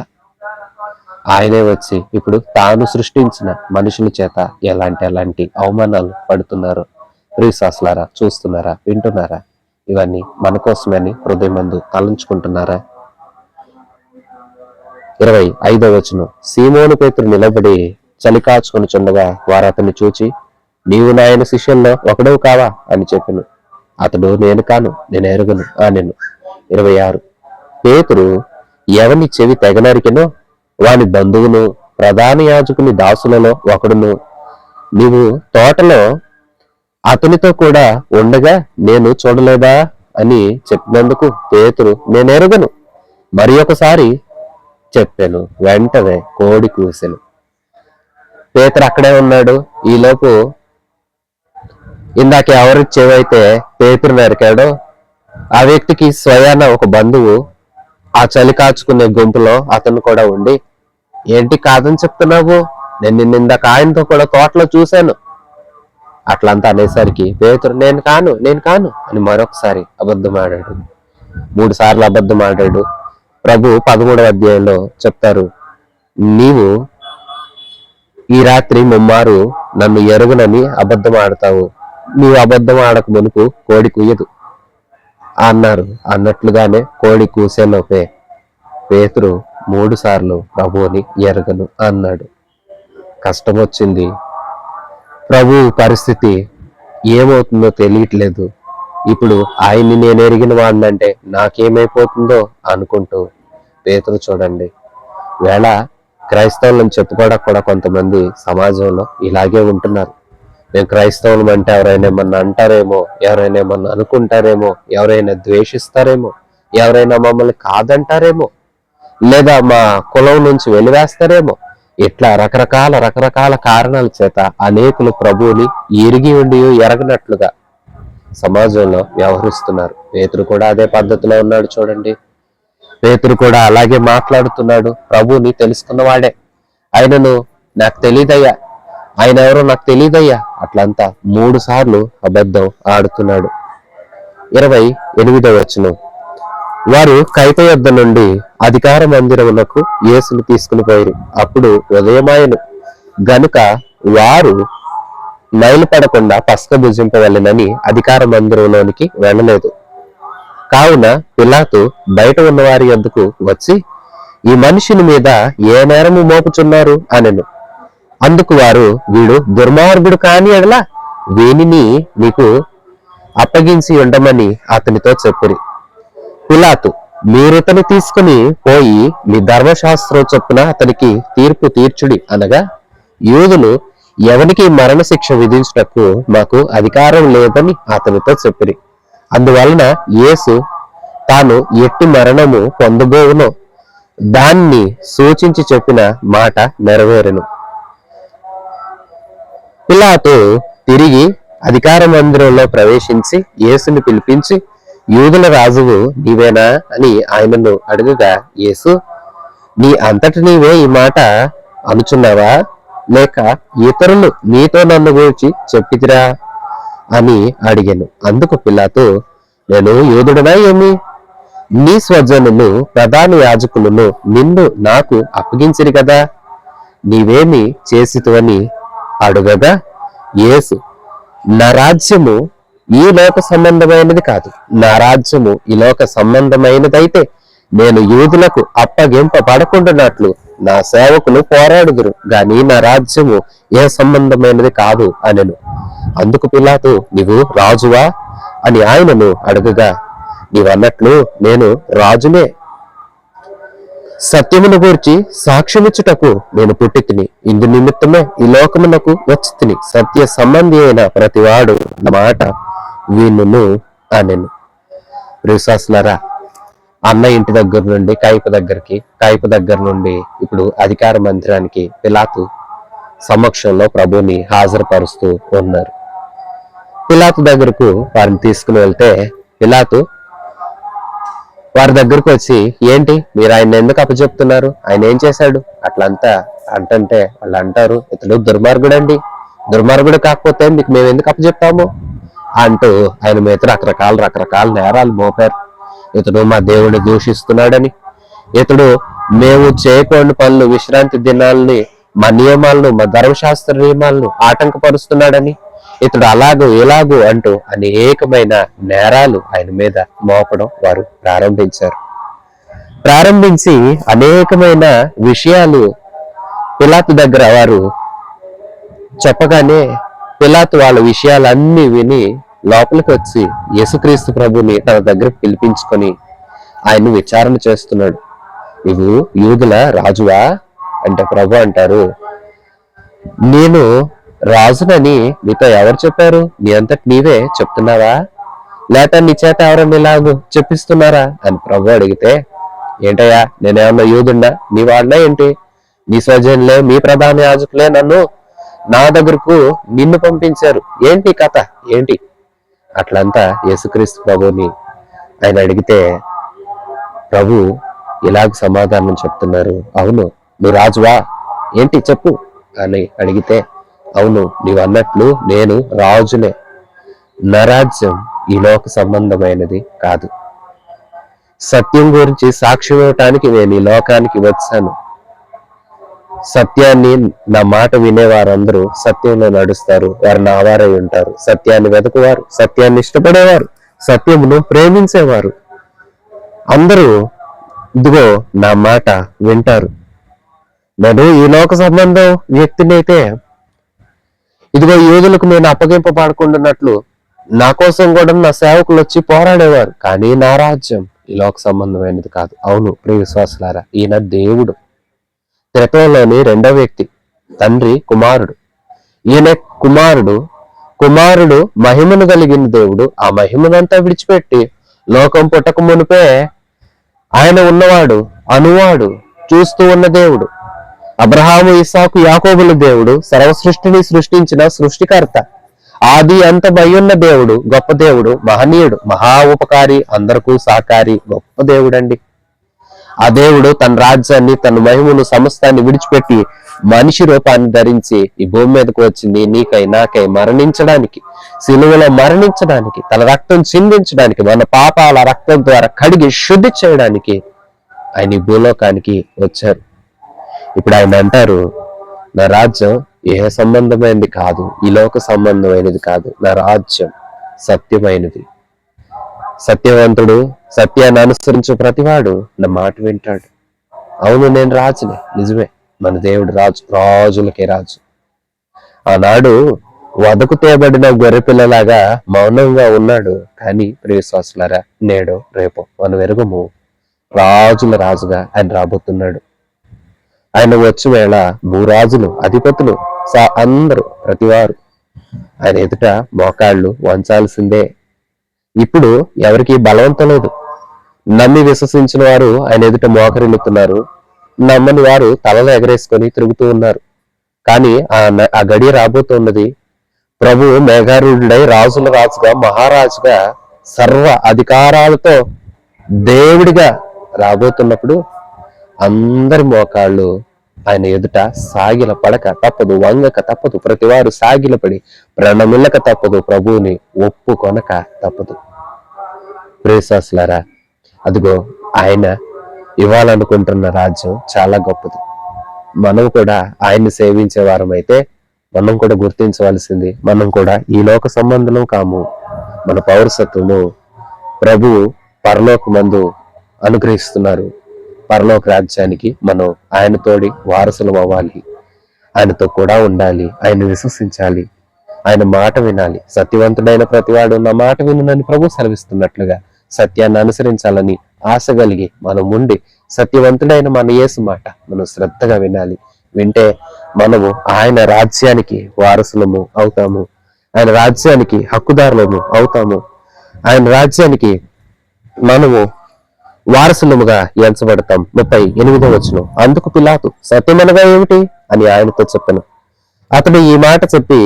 S1: ఆయనే వచ్చి ఇప్పుడు తాను సృష్టించిన మనుషుల చేత ఎలాంటి అవమానాలు పడుతున్నారు. ప్రియశ్వాసులారా, చూస్తున్నారా, వింటున్నారా? ఇవన్నీ మన కోసమని హృదయమందు తలంచుకుంటున్నారా? 25వ వచనం, సీమోను పేతురు నిలబడి చలి కాచుకొనుచుండగా వారు అతన్ని చూచి, నీవు నాయన శిష్యుల్లో ఒకడవు కావా అని చెప్పెను. అతడు, నేను కాను, నేను ఎరుగను అనెను. 26, పేతురు ఎవని చెవి తెగనరికెనో వాని బంధువును ప్రధాన యాజకుని దాసులలో ఒకడును నీవు తోటలో అతనితో కూడా ఉండగా నేను చూడలేదా అని చెప్పినందుకు పేతురు, నేను ఎరుగను మరి ఒకసారి చెప్పాను. వెంటనే కోడి కూసెను. పేతురు అక్కడే ఉన్నాడు. ఈలోపు ఇందాక ఎవరి చెవైతే పేతురు నరికాడో ఆ వ్యక్తికి స్వయాన ఒక బంధువు ఆ చలి కాచుకునే గుంపులో అతను కూడా ఉండి, ఏంటి కాదని చెప్తున్నావు? నేను నిన్న ఇందాక ఆయనతో కూడా తోటలో చూశాను అట్లంతా అనేసరికి పేతురు, నేను కాను అని మరొకసారి అబద్ధం ఆడాడు. 3 సార్లు అబద్ధం ఆడాడు. ప్రభు 13వ అధ్యాయంలో చెప్తారు, నీవు ఈ రాత్రి ముమ్మారు నన్ను ఎరుగునని అబద్ధం ఆడతావు, నీవు అబద్ధం ఆడక మునుపు కోడి కూయదు అన్నారు. అన్నట్లుగానే కోడి కూసేలోపే పేతురు 3 సార్లు ప్రభువుని ఎరగను అన్నాడు. కష్టం వచ్చింది. ప్రభు పరిస్థితి ఏమవుతుందో తెలియట్లేదు. ఇప్పుడు ఆయన్ని నేను ఎరిగిన వాడినంటే నాకేమైపోతుందో అనుకుంటూ పేతురు చూడండి. వేళ క్రైస్తవులను చెప్పుకోవడానికి కూడా కొంతమంది సమాజంలో ఇలాగే ఉంటున్నారు. మేము క్రైస్తవులం అంటే ఎవరైనా ఏమన్నా అంటారేమో, ఎవరైనా ఏమన్నా అనుకుంటారేమో, ఎవరైనా ద్వేషిస్తారేమో, ఎవరైనా మమ్మల్ని కాదంటారేమో, లేదా మా కులం నుంచి వెలివేస్తారేమో, ఇట్లా రకరకాల కారణాల చేత అనేకులు ప్రభువుని ఎరిగి ఉండి ఎరగనట్లుగా సమాజంలో వ్యవహరిస్తున్నారు. పేతురు కూడా అదే పద్ధతిలో ఉన్నాడు చూడండి. పేతురు కూడా అలాగే మాట్లాడుతున్నాడు. ప్రభువుని తెలుసుకున్నవాడే. ఆయనను నాకు తెలీదయ్యా, ఆయన ఎవరో నాకు తెలీదయ్యా, అట్లంతా 3 సార్లు అబద్ధం ఆడుతున్నాడు. 28వ వచనం, వారు కైప యొద్ద నుండి అధికార మందిరమునకు యేసును తీసుకుని పోయిరి. అప్పుడు ఉదయమాయను గనుక వారు మైలుపడకుండా పస్క భుజింపవలెనని అధికార మందిరంలోనికి వెళ్ళలేదు. కావున పిలాతు బయట ఉన్న వారి యొద్దకు వచ్చి, ఈ మనుషుని మీద ఏ నేరము మోపుచున్నారు అనెను. అందుకు వారు, వీడు దుర్మార్గుడు కాని ఎడల వీనిని నీకు అప్పగించి ఉండమని అతనితో చెప్పిరి. పిలాతు, మీరితని తీసుకుని పోయి మీ ధర్మశాస్త్రం చొప్పున అతనికి తీర్పు తీర్చుడి అనగా, యూదులు ఎవనికి మరణశిక్ష విధించుటకు మాకు అధికారం లేదని అతనితో చెప్పిరి. అందువలన యేసు తాను ఎట్టి మరణము పొందబోవునో దాన్ని సూచించి చెప్పిన మాట నెరవేరెను. పిలాతు తిరిగి అధికార మందిరంలో ప్రవేశించి యేసుని పిలిపించి, యూదుల రాజువు నీవేనా అని ఆయనను అడుగగా, యేసు, నీ అంతటి నీవే ఈ మాట అనుచున్నావా, లేక ఇతరులు నీతో నన్ను గురించి చెప్పిదిరా అని అడిగాను. అందుకు పిలాతు, నేను యూదుడనా ఏమి? నీ స్వజనులు ప్రధాన యాజకులను నిన్ను నాకు అప్పగించిరి కదా, నీవేమి చేసితువని అడుగగా, యేసు, నా రాజ్యము ఈ లోక సంబంధమైనది కాదు. నా రాజ్యము ఈ లోక సంబంధమైనదైతే నేను యూదులకు అప్పగింపబడకుండానట్లు నా సేవకులు పోరాడుదురు, గాని నా రాజ్యము ఏ సంబంధమైనది కాదు అనెను. అందుకు పిలాతు, నీవు రాజువా అని ఆయనను అడగగా, నీవన్నట్లు నేను రాజునే. సత్యమును గూర్చి సాక్ష్యమిచ్చుటకు నేను పుట్టితిని. ఇందు నిమిత్తమే ఈ లోకమునకు వచ్చితిని. సత్య సంబంధి అయిన ప్రతివాడు నా మాట వినును అనెను. విశ్వాసులారా, అన్న ఇంటి దగ్గర నుండి కైప దగ్గరికి, కైప దగ్గర నుండి ఇప్పుడు అధికార మందిరానికి పిలాతు సమక్షంలో ప్రభుని హాజరుపరుస్తూ ఉన్నారు. పిలాతు దగ్గరకు వారిని తీసుకుని వెళ్తే పిలాతు వారి దగ్గరకు వచ్చి, ఏంటి మీరు ఆయన ఎందుకు అప్పచెప్తున్నారు, ఆయన ఏం చేశాడు అట్లంతా అంటే వాళ్ళు అంటారు, ఇతడు దుర్మార్గుడండి, దుర్మార్గుడు కాకపోతే మీకు మేము ఎందుకు అప్పచెప్తాము అంటూ ఆయన మీద రకరకాల నేరాలు మోపారు. ఇతడు మా దేవుడిని దూషిస్తున్నాడని, ఇతడు మేము చేయకూడని పనులు, విశ్రాంతి దినాలని, మా నియమాలను, మా ధర్మశాస్త్ర నియమాలను ఆటంకపరుస్తున్నాడని, ఇతడు అలాగూ ఇలాగూ అంటూ అనేకమైన నేరాలు ఆయన మీద మోపడం వారు ప్రారంభించి అనేకమైన విషయాలు పిలాతు దగ్గర వారు చెప్పగానే పిలాతు వాళ్ళ విషయాలన్నీ విని లోపలికి వచ్చి యేసుక్రీస్తు ప్రభుని తన దగ్గరకు పిలిపించుకొని ఆయన్ని విచారణ చేస్తున్నాడు. నీవు యూదుల రాజువా అంటే ప్రభు అంటారు, నేను రాజునని నీతో ఎవరు చెప్పారు? నీ అంతటి నీవే చెప్తున్నావా, లేక నీ చేత ఎవరన్నా ఇలాగూ చెప్పిస్తున్నారా అని ప్రభు అడిగితే, ఏంటయ్యా నేనేమన్నా యూదున్నా, నీ వాడినా ఏంటి? నీ స్వజనులే, మీ ప్రధాన యాజకులే నన్ను నా దగ్గరకు నిన్ను పంపించారు, ఏంటి కథ ఏంటి? అట్లంతా యేసుక్రీస్తు ప్రభుని ఆయన అడిగితే ప్రభు ఇలాగ సమాధానం చెప్తున్నారు. అవును నువ్వు రాజువా, ఏంటి చెప్పు అని అడిగితే, అవును నీవు అన్నట్లు నేను రాజునే. నా రాజ్యం ఈ లోక సంబంధమైనది కాదు. సత్యం గురించి సాక్ష్యం ఇవ్వటానికి నేను ఈ లోకానికి వచ్చాను. సత్యాన్ని, నా మాట వినేవారందరూ సత్యంలో నడుస్తారు, వారు నా వారై ఉంటారు. సత్యాన్ని వెతుకువారు, సత్యాన్ని ఇష్టపడేవారు, సత్యమును ప్రేమించేవారు అందరూ ఇదిగో నా మాట వింటారు. నేను ఈ లోక సంబంధం వ్యక్తిని అయితే ఇదిగో యూదులకు నేను అప్పగింపబడకుండానట్లు నా కోసం కూడా నా సేవకులు వచ్చి పోరాడేవారు, కానీ నా రాజ్యం ఈ లోక సంబంధమైనది కాదు. అవును ప్రియ విశ్వాసులారా, ఈయన దేవుడు, త్రిత్వంలోని రెండవ వ్యక్తి, తండ్రి కుమారుడు. ఈయన కుమారుడు మహిమను కలిగిన దేవుడు. ఆ మహిమనంతా విడిచిపెట్టి లోకం పుట్టక మునిపే ఆయన ఉన్నవాడు, అనువాడు, చూస్తూ ఉన్న దేవుడు, అబ్రహాము, ఇస్సాకు, యాకోబుల దేవుడు, సర్వ సృష్టిని సృష్టించిన సృష్టికర్త. ఆది అంతమయ్యున్న దేవుడు, గొప్ప దేవుడు, మహనీయుడు, మహా ఉపకారి, అందరికీ సహకారి, గొప్ప దేవుడండి. ఆ దేవుడు తన రాజ్యాన్ని, తన మహిమను, సమస్తాన్ని విడిచిపెట్టి మనిషి రూపాన్ని ధరించి ఈ భూమి మీదకు వచ్చింది నీకై నాకై మరణించడానికి, సిలువలో మరణించడానికి, తన రక్తం చిందించడానికి, మన పాపాల రక్తం ద్వారా కడిగి శుద్ధి చేయడానికి ఆయన ఈ భూలోకానికి వచ్చారు. ఇప్పుడు ఆయన అంటారు, నా రాజ్యం ఏ సంబంధమైనది కాదు, ఈ లోక సంబంధమైనది కాదు, నా రాజ్యం సత్యమైనది. సత్యవంతుడు, సత్యాన్ని అనుసరించు ప్రతివాడు నా మాట వింటాడు. అవును, నేను రాజునే, నిజమే, మన దేవుడు రాజు, రాజులకే రాజు. ఆనాడు వదకు తేబడిన గొర్రె పిల్లలాగా మౌనంగా ఉన్నాడు. కానీ ప్రియశ్వాసులారా, నేడో రేపో మన వెరుగుము రాజుల రాజుగా ఆయన రాబోతున్నాడు. ఆయన వచ్చే వేళ భూరాజులు, అధిపతులు, అందరూ, ప్రతివారు ఆయన ఎదుట మోకాళ్ళు వంచాల్సిందే. ఇప్పుడు ఎవరికి బలవంతం లేదు. నమ్మి విశ్వసించిన వారు ఆయన ఎదుట మోకరిల్లుతున్నారు, నమ్మని వారు తలలు ఎగరేసుకొని తిరుగుతూ ఉన్నారు. కానీ ఆ గడియ రాబోతున్నది. ప్రభు మేఘారూఢుడై రాజుల రాజుగా, మహారాజుగా, సర్వ అధికారాలతో దేవుడిగా రాబోతున్నప్పుడు అందరి మోకాళ్ళు ఆయన ఎదుట సాగిల పడక తప్పదు, వంగక తప్పదు, ప్రతివారు సాగిలపడి ప్రణమిల్లక తప్పదు, ప్రభువుని ఒప్పుకొనక తప్పదు. ప్రియశ్వాసులారా, అదిగో ఆయన ఇవ్వాలనుకుంటున్న రాజ్యం చాలా గొప్పది. మనం కూడా ఆయన్ని సేవించే వారమైతే మనం కూడా గుర్తించవలసింది, మనం కూడా ఈ లోక సంబంధం కాము. మన పౌరసత్వము ప్రభువు పరలోకమందు అనుగ్రహిస్తున్నారు. పరలోక రాజ్యానికి మనం ఆయన తోడి వారసులం అవ్వాలి, ఆయనతో కూడా ఉండాలి, ఆయన విశ్వసించాలి, ఆయన మాట వినాలి. సత్యవంతుడైన ప్రతివాడు నా మాట వినునని ప్రభు సెలవిస్తున్నట్లుగా సత్యాన్ని అనుసరించాలని ఆశ కలిగి మనం ఉండి సత్యవంతుడైన మన యేసు మాట మనం శ్రద్ధగా వినాలి. వింటే మనము ఆయన రాజ్యానికి వారసులము అవుతాము, ఆయన రాజ్యానికి హక్కుదారులము అవుతాము, ఆయన రాజ్యానికి మనము వారసులముగా ఎంచబడతాం. 38వ వచనం, అందుకు పిలాతు సత్యమనగా ఏమిటి అని ఆయనతో చెప్పాను. అతడు ఈ మాట చెప్పి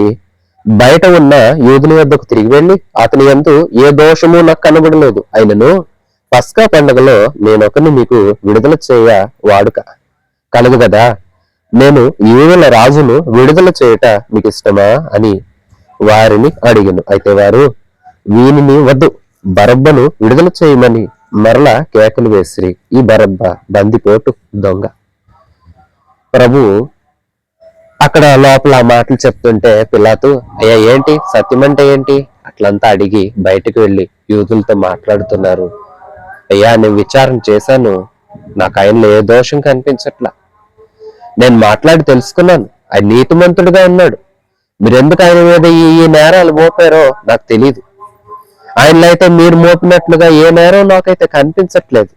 S1: బయట ఉన్న యూదుని వద్దకు తిరిగి వెళ్లి, అతని యందు ఏ దోషము నాకు కనబడలేదు, అయినను పస్కా పండుగలో నేనొకరిని మీకు విడుదల చేయ వాడుక కలదు కదా, నేను యూదుల రాజును విడుదల చేయుట మీకు ఇష్టమా అని వారిని అడిగాను. అయితే వారు, వీనిని వద్దు, బరబ్బను విడుదల చేయమని మరలా కేకలు వేసిరి. ఈ బరబ్బ బందిపోటు దొంగ. ప్రభు అక్కడ లోపల ఆ మాటలు చెప్తుంటే పిలాతు, అయ్యా ఏంటి, సత్యం అంటే ఏంటి అట్లంతా అడిగి బయటకు వెళ్ళి యూదులతో మాట్లాడుతున్నారు. అయ్యా, నేను విచారణ చేశాను, నాకు ఆయనలో ఏ దోషం కనిపించట్లా, నేను మాట్లాడి తెలుసుకున్నాను, ఆయన నీతిమంతుడిగా ఉన్నాడు, మీరెందుకు ఆయన మీద ఈ నేరాలు మోపారో నాకు తెలియదు, ఆయనలో అయితే మీరు మోపినట్లుగా ఏ నేరం నాకైతే కనిపించట్లేదు.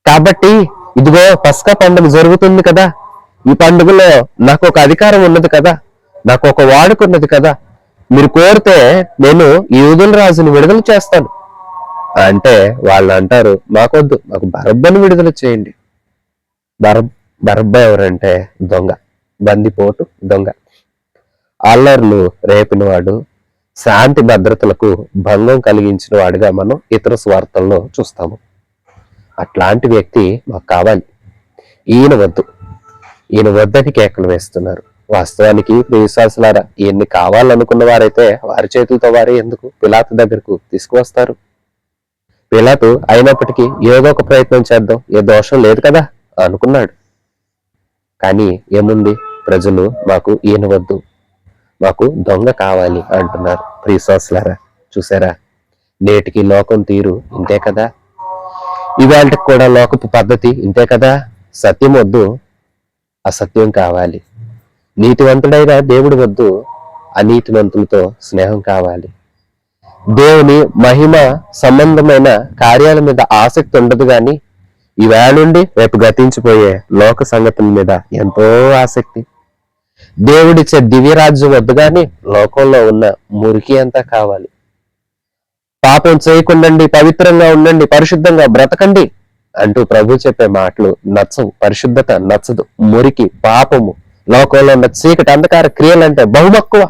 S1: కాబట్టి ఇదిగో పస్కా పండుగ జరుగుతుంది కదా, ఈ పండుగలో నాకు ఒక అధికారం ఉన్నది కదా, నాకు ఒక వాడుకున్నది కదా, మీరు కోరితే నేను ఈ యూదుల రాజుని విడుదల చేస్తాను అంటే వాళ్ళు అంటారు, మాకొద్దు, మాకు బరబ్బను విడుదల చేయండి. బరబ్బ ఎవరంటే దొంగ, బందిపోటు దొంగ, అల్లర్లు రేపినవాడు, శాంతి భద్రతలకు భంగం కలిగించిన వాడిగా మనం ఇతర స్వార్థల్లో చూస్తాము. అట్లాంటి వ్యక్తి మాకు కావాలి, ఈయన వద్దు, ఈయన వద్దని కేకలు వేస్తున్నారు. వాస్తవానికి విశ్వాసులారా, ఈయన్ని కావాలనుకున్న వారైతే వారి చేతులతో వారే ఎందుకు పిలాతు దగ్గరకు తీసుకువస్తారు? పిలాతు అయినప్పటికీ ఏదో ఒక ప్రయత్నం చేద్దాం, ఏ దోషం లేదు కదా అనుకున్నాడు. కానీ ఏముంది, ప్రజలు మాకు ఈయన వద్దు, మాకు దొంగ కావాలి అంటున్నారు. ప్రియశ్వాసులారా, చూసారా, నేటికి లోకం తీరు ఇంతే కదా, ఇవాళకి కూడా లోకపు పద్ధతి ఇంతే కదా. సత్యం వద్దు, అసత్యం కావాలి. నీతివంతుడైన దేవుడు వద్దు, అనీతివంతులతో స్నేహం కావాలి. దేవుని మహిమ సంబంధమైన కార్యాల మీద ఆసక్తి ఉండదు గాని ఈవేళ నుండి రేపు గతించిపోయే లోక సంగతుల మీద ఎంతో ఆసక్తి. దేవుడిచ్చే దివ్యరాజ్యం వద్దు గాని లోకంలో ఉన్న మురికి అంతా కావాలి. పాపం చేయకుండండి, పవిత్రంగా ఉండండి, పరిశుద్ధంగా బ్రతకండి అంటూ ప్రభు చెప్పే మాటలు నచ్చవు. పరిశుద్ధత నచ్చదు, మురికి, పాపము, లోకంలో ఉన్న చీకటి అంధకార క్రియలంటే బహుమక్కువ.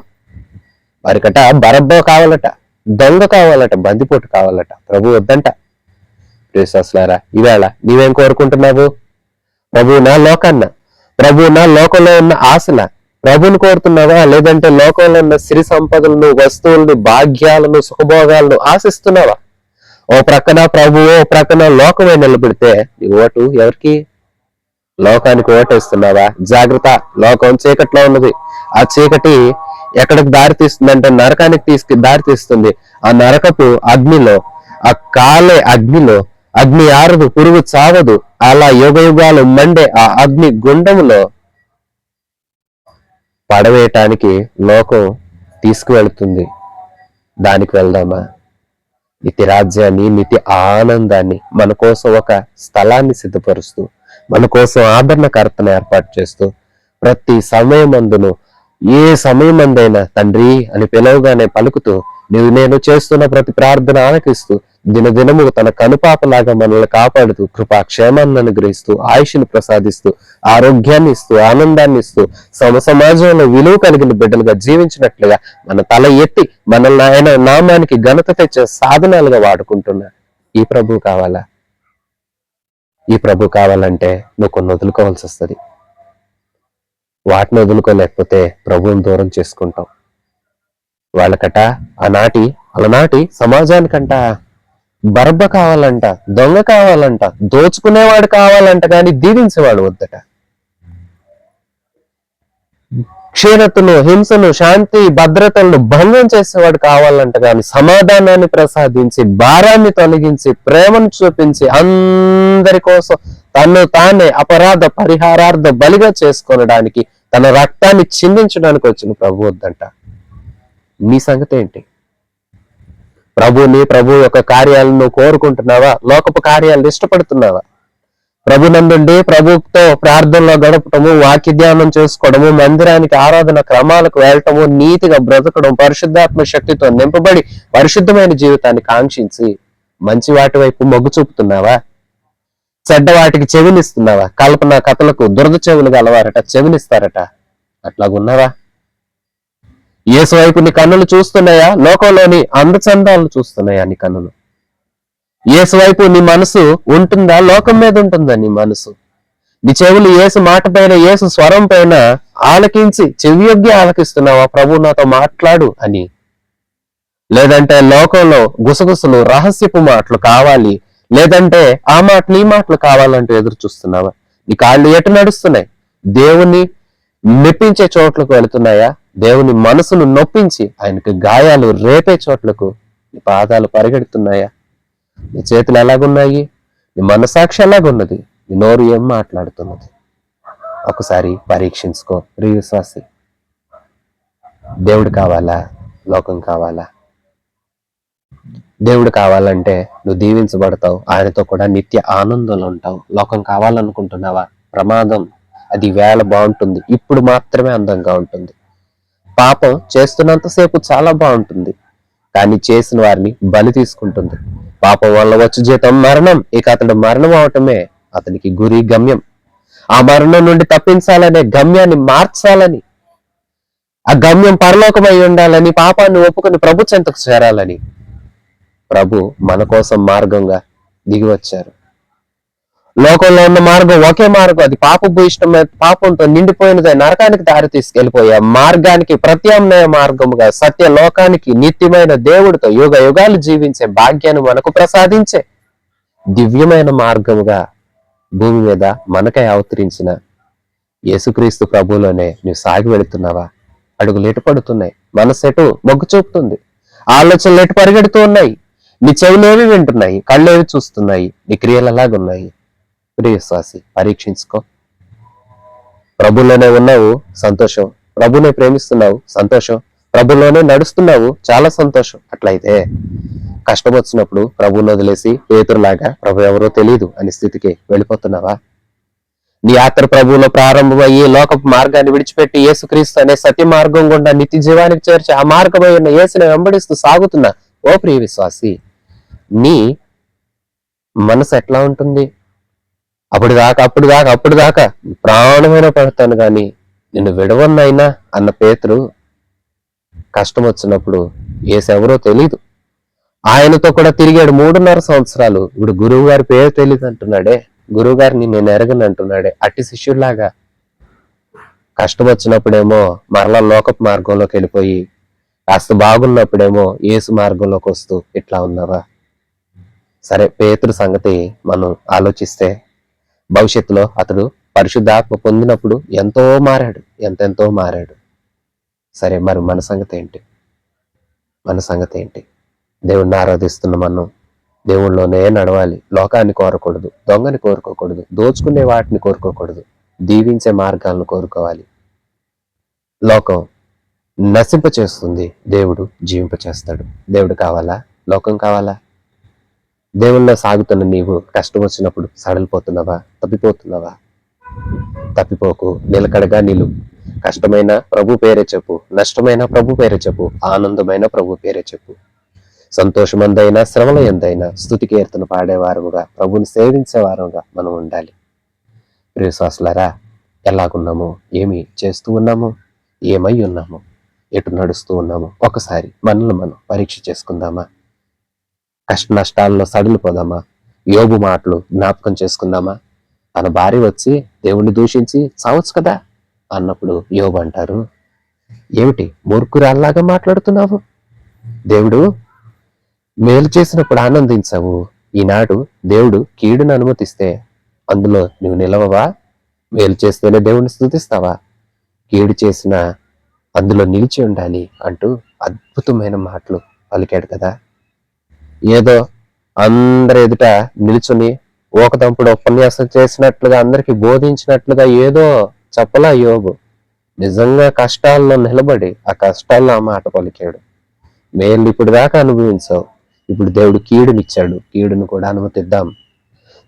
S1: వారికట బరబ్బ కావాలట, దొంగ కావాలట, బందిపోటు కావాలట. ప్రభు వద్దంట. విశ్వాసులారా, ఈవేళ నీవేం కోరుకుంటున్నావు? ప్రభువునా లోకాన్న? ప్రభువునా లోకంలో ఉన్న ఆశల? ప్రభుని కోరుతున్నావా? లేదంటే లోకంలో ఉన్న సిరి సంపదలను, వస్తువులను, భాగ్యాలను, సుఖభోగాలను ఆశిస్తున్నావా? ఓ ప్రక్కన ప్రభువు, ఓ ప్రక్కన లోకమే నిలబెడితే నీ ఓటు ఎవరికి? లోకానికి ఓటేస్తున్నావా? జాగ్రత్త, లోకం చీకట్లో ఉన్నది. ఆ చీకటి ఎక్కడికి దారి తీస్తుందంటే నరకానికి దారి తీస్తుంది. ఆ నరకపు అగ్నిలో, ఆ కాలే అగ్నిలో అగ్ని ఆరదు, పురుగు చావదు, అలా యుగ యుగాలు మండే ఆ అగ్ని గుండములో పడవేయటానికి లోకం తీసుకువెళ్తుంది. దానికి వెళ్దామా? నిత్య రాజ్యాన్ని, నిత్య ఆనందాన్ని మన కోసం ఒక స్థలాన్ని సిద్ధపరుస్తూ, మన కోసం ఆదరణకర్తను ఏర్పాటు చేస్తూ, ప్రతి సమయమందును ఏ సమయమందైనా తండ్రి అని పిలవగానే పలుకుతూ, నేను చేస్తున్న ప్రతి ప్రార్థన ఆలకిస్తూ, దినదినము తన కనుపాపలాగా మనల్ని కాపాడుతూ, కృపాక్షేమాన్ని అనుగ్రహిస్తూ, ఆయుష్ని ప్రసాదిస్తూ, ఆరోగ్యాన్ని ఇస్తూ, ఆనందాన్ని ఇస్తూ, సమాజంలో విలువ కలిగిన బిడ్డలుగా జీవించినట్లుగా మన తల ఎత్తి మనల్ని ఆయన నామానికి ఘనత తెచ్చే సాధనాలుగా వాడుకుంటున్నా ఈ ప్రభు కావాలా? ఈ ప్రభు కావాలంటే నువ్వు కొన్ని వదులుకోవాల్సి వస్తుంది. వాటిని వదులుకోలేకపోతే ప్రభువుని దూరం చేసుకుంటాం. వాళ్ళకట అలనాటి సమాజానికంట బరబ్బ కావాలంట, దొంగ కావాలంట, దోచుకునేవాడు కావాలంట, కానీ దీవించేవాడు వద్దట. క్షీణతను, హింసను, శాంతి భద్రతలను భంగం చేసేవాడు కావాలంట, కానీ సమాధానాన్ని ప్రసాదించి, భారాన్ని తొలగించి, ప్రేమను చూపించి, అందరి కోసం తను తానే అపరాధ పరిహారార్థ బలిగా చేసుకొనడానికి, తన రక్తాన్ని చిందించడానికి వచ్చిన ప్రభు వద్దంట. నీ సంగతి ఏంటి? ప్రభు యొక్క కార్యాలను కోరుకుంటున్నావా? లోకపు కార్యాలను ఇష్టపడుతున్నావా? ప్రభునందుండి ప్రభుతో ప్రార్థనలో గడపటము, వాక్య ధ్యానం చేసుకోవడము, మందిరానికి ఆరాధన క్రమాలకు వెళ్ళటము, నీతిగా బ్రతకడం, పరిశుద్ధాత్మ శక్తితో నింపబడి పరిశుద్ధమైన జీవితాన్ని కాంక్షించి మంచి వాటి వైపు మొగ్గు చూపుతున్నావా? చెడ్డ వాటికి చెవినిస్తున్నావా? కల్పన కథలకు దురద చెవులు గలవారట చెవినిస్తారట. అట్లాగున్నావా? యేసు వైపు నీ కన్నులు చూస్తున్నాయా? లోకంలోని అందచందాలను చూస్తున్నాయా నీ కన్నులు? యేసు వైపు నీ మనసు ఉంటుందా? లోకం మీద ఉంటుందా నీ మనసు? నీ చెవులు యేసు మాట పైన, యేసు స్వరం పైన ఆలకించి చెవియొగ్గి ఆలకిస్తున్నావా? ప్రభు నాతో మాట్లాడు అని? లేదంటే లోకంలో గుసగుసలు, రహస్యపు మాటలు కావాలి, లేదంటే ఆ మాటలు ఈ మాటలు కావాలంటూ ఎదురు చూస్తున్నావా? నీ కాళ్ళు ఎటు నడుస్తున్నాయి? దేవుని మెప్పించే చోట్లకు వెళుతున్నాయా? దేవుని మనసును నొప్పించి ఆయనకు గాయాలు రేపే చోట్లకు నీ పాదాలు పరిగెడుతున్నాయా? నీ చేతులు ఎలాగున్నాయి? నీ మనసాక్షి ఎలాగున్నది? నీ నోరు ఏం మాట్లాడుతున్నది? ఒకసారి పరీక్షించుకో విశ్వాసి. దేవుడు కావాలా? లోకం కావాలా? దేవుడు కావాలంటే నువ్వు దీవించబడతావు, ఆయనతో కూడా నిత్య ఆనందంలో ఉంటావు. లోకం కావాలనుకుంటున్నావా? ప్రమాదం. అది వేళ బాగుంటుంది, ఇప్పుడు మాత్రమే అందంగా ఉంటుంది. పాపం చేస్తున్నంతసేపు చాలా బాగుంటుంది, కానీ చేసిన వారిని బలి తీసుకుంటుంది. పాపం వల్ల వచ్చే జీతం మరణం. ఇక అతడు మరణం అవటమే అతనికి గురి, గమ్యం. ఆ మరణం నుండి తప్పించాలనే గమ్యాన్ని మార్చాలని, ఆ గమ్యం పరలోకమై ఉండాలని, పాపాన్ని ఒప్పుకొని ప్రభు చెంతకు చేరాలని ప్రభు మన కోసం మార్గంగా దిగి వచ్చారు. లోకంలో ఉన్న మార్గం ఒకే మార్గం, అది పాపభూయిష్టమైన, పాపంతో నిండిపోయినది, నరకానికి దారి తీసుకెళ్లిపోయే మార్గానికి ప్రత్యామ్నాయ మార్గముగా సత్య లోకానికి నిత్యమైన దేవుడితో యుగ యుగాలు జీవించే భాగ్యాన్ని మనకు ప్రసాదించే దివ్యమైన మార్గముగా భూమి మీద మనకై అవతరించిన యేసుక్రీస్తు ప్రభువులోనే నువ్వు సాగి వెళుతున్నావా? అడుగులు ఎటు పడుతున్నాయి? మనసు ఎటు మొగ్గు చూపుతుంది? ఆలోచనలు ఎటు పరిగెడుతూ ఉన్నాయి? నీ చెవులేవి వింటున్నాయి? కళ్ళేవి చూస్తున్నాయి? నీ క్రియలు ఎలాగున్నాయి? ప్రియశ్వాసి, పరీక్షించుకో. ప్రభులోనే ఉన్నావు, సంతోషం. ప్రభునే ప్రేమిస్తున్నావు, సంతోషం. ప్రభులోనే నడుస్తున్నావు, చాలా సంతోషం. అట్లయితే కష్టం వచ్చినప్పుడు ప్రభువుని వదిలేసి పేతురులాగా ప్రభు ఎవరో తెలియదు అనే స్థితికి వెళ్ళిపోతున్నావా? నీ యాత్ర ప్రభువులో ప్రారంభమయ్యి లోకపు మార్గాన్ని విడిచిపెట్టి యేసుక్రీస్తు అనే సత్య మార్గం గుండా నిత్య జీవానికి చేర్చి ఆ మార్గమై ఉన్న యేసుని వెంబడిస్తూ సాగుతున్నా ఓ ప్రియ విశ్వాసి, నీ మనసు ఎట్లా ఉంటుంది? అప్పుడు దాకా ప్రాణమైన పడతాను గాని నిన్ను విడవన్నైనా అన్న పేతురు కష్టం వచ్చినప్పుడు ఏసెవరో తెలీదు. ఆయనతో కూడా తిరిగాడు 3.5 సంవత్సరాలు. ఇప్పుడు గురువు గారి పేరు తెలియదు అంటున్నాడే, గురువు గారిని నేను ఎరగను అంటున్నాడే. అట్టి శిష్యుల్లాగా కష్టం వచ్చినప్పుడేమో మరలా లోకపు మార్గంలోకి వెళ్ళిపోయి, కాస్త బాగున్నప్పుడేమో యేసు మార్గంలోకి వస్తూ ఇట్లా ఉన్నావా? సరే, పేతురు సంగతి మనం ఆలోచిస్తే భవిష్యత్తులో అతడు పరిశుద్ధాత్మ పొందినప్పుడు ఎంతో మారాడు, ఎంతెంతో మారాడు. సరే, మరి మన సంగతి ఏంటి? మన సంగతి ఏంటి? దేవుణ్ణి ఆరాధిస్తున్న మనం దేవుళ్ళలోనే నడవాలి. లోకాన్ని కోరకూడదు, దొంగని కోరుకోకూడదు, దోచుకునే వాటిని కోరుకోకూడదు, దీవించే మార్గాలను కోరుకోవాలి. లోకం నశింపచేస్తుంది, దేవుడు జీవింపచేస్తాడు. దేవుడు కావాలా? లోకం కావాలా? దేవుల్లో సాగుతున్న నీవు కష్టం వచ్చినప్పుడు సడలిపోతున్నావా? తప్పిపోతున్నావా? తప్పిపోకు, నిలకడగా నిలు. కష్టమైన ప్రభు పేరే చెప్పు, నష్టమైన ప్రభు పేరే చెప్పు, ఆనందమైన ప్రభు పేరే చెప్పు. సంతోషమందైనా శ్రమల ఎందైనా స్తుతి కీర్తన పాడేవారముగా, ప్రభుని సేవించేవారముగా మనం ఉండాలి. ప్రియశ్వాసులారా, ఎలాగున్నాము? ఏమి చేస్తూ ఉన్నాము? ఏమై ఉన్నాము? ఎటు నడుస్తూ ఉన్నాము? ఒకసారి మనల్ని మనం పరీక్ష చేసుకుందామా? కష్ట నష్టాల్లో సడలిపోదామా? యోబు మాటలు జ్ఞాపకం చేసుకుందామా? తన భార్య వచ్చి దేవుణ్ణి దూషించి చావచ్చు కదా అన్నప్పుడు యోబు అంటారు, ఏమిటి మూర్ఖురాల్లాగా మాట్లాడుతున్నావు? దేవుడు మేలు చేసినప్పుడు ఆనందించావు, ఈనాడు దేవుడు కీడును అనుమతిస్తే అందులో నువ్వు నిలవవా? మేలు చేస్తేనే దేవుణ్ణి స్తుతిస్తావా? కీడు చేసిన అందులో నిలిచి ఉండాలి అంటూ అద్భుతమైన మాటలు పలికాడు కదా. ఏదో అందరి ఎదుట నిల్చుని ఓకదంపుడు ఉపన్యాసం చేసినట్లుగా, అందరికి బోధించినట్లుగా ఏదో చెప్పలా యోబు. నిజంగా కష్టాల్లో నిలబడి ఆ కష్టాల్లో ఆ మాట పలికాడు. మేలు ఇప్పుడు దాకా అనుభవించావు, ఇప్పుడు దేవుడు కీడునిచ్చాడు, కీడును కూడా అనుమతిద్దాం.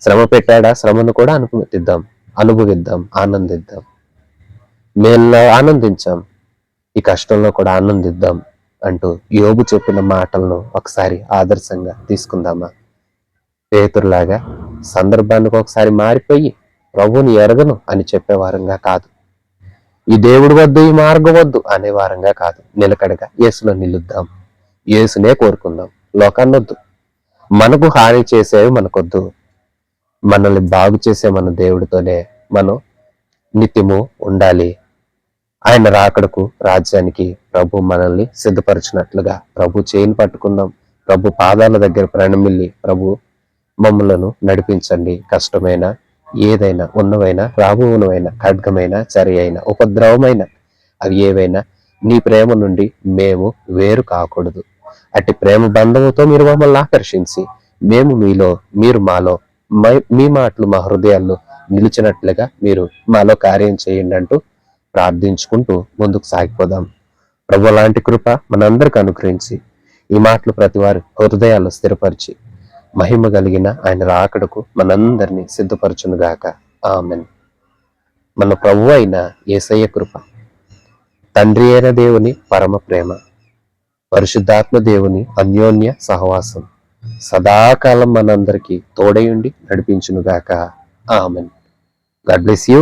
S1: శ్రమ పెట్టాడా, శ్రమను కూడా అనుభవిద్దాం, ఆనందిద్దాం. మేల్లో ఆనందించాం, ఈ కష్టంలో కూడా ఆనందిద్దాం అంటూ యోబు చెప్పిన మాటలను ఒకసారి ఆదర్శంగా తీసుకుందామా? పేతురులాగా సందర్భానికి ఒకసారి మారిపోయి ప్రభువుని ఎరగను అని చెప్పేవారంగా కాదు, ఈ దేవుడు వద్దు, ఈ మార్గం వద్దు అనేవారంగా కాదు, నిలకడగా యేసులో నిలుద్దాం. యేసునే కోరుకుందాం, లోకాన్నొద్దు. మనకు హాని చేసేవి మనకొద్దు, మనల్ని బాగు చేసే మన దేవుడితోనే మనం నిత్యము ఉండాలి. ఆయన రాకడకు, రాజ్యానికి ప్రభు మనల్ని సిద్ధపరిచినట్లుగా ప్రభు చేయిని పట్టుకుందాం. ప్రభు పాదాల దగ్గర ప్రణమిల్లి, ప్రభు మమ్ములను నడిపించండి. కష్టమైన ఏదైనా, ఉన్నవైనా రాబోవునవైనా, ఖడ్గమైన, చర్య అయినా, ఉపద్రవమైన, అవి ఏవైనా నీ ప్రేమ నుండి మేము వేరు కాకూడదు. అట్టి ప్రేమ బంధముతో మీరు మమ్మల్ని ఆకర్షించి, మేము మీలో, మీరు మాలో, మీ మాటలు మా హృదయాల్లో నిలిచినట్లుగా మీరు మాలో కార్యం చేయండి అంటూ ప్రార్థించుకుంటూ ముందుకు సాగిపోదాం. ప్రభు లాంటి కృప మనందరికి అనుగ్రహించి ఈ మాటలు ప్రతి వారి హృదయాల్లో స్థిరపరిచి మహిమ కలిగిన ఆయన రాకడకు మనందరినీ సిద్ధపరచునుగాక. ఆమెన్. మన ప్రభు అయిన యేసయ్య కృప, తండ్రి అయిన దేవుని పరమ ప్రేమ, పరిశుద్ధాత్మ దేవుని అన్యోన్య సహవాసం సదాకాలం మనందరికీ తోడయుండి నడిపించునుగాక. ఆమెన్. God bless you.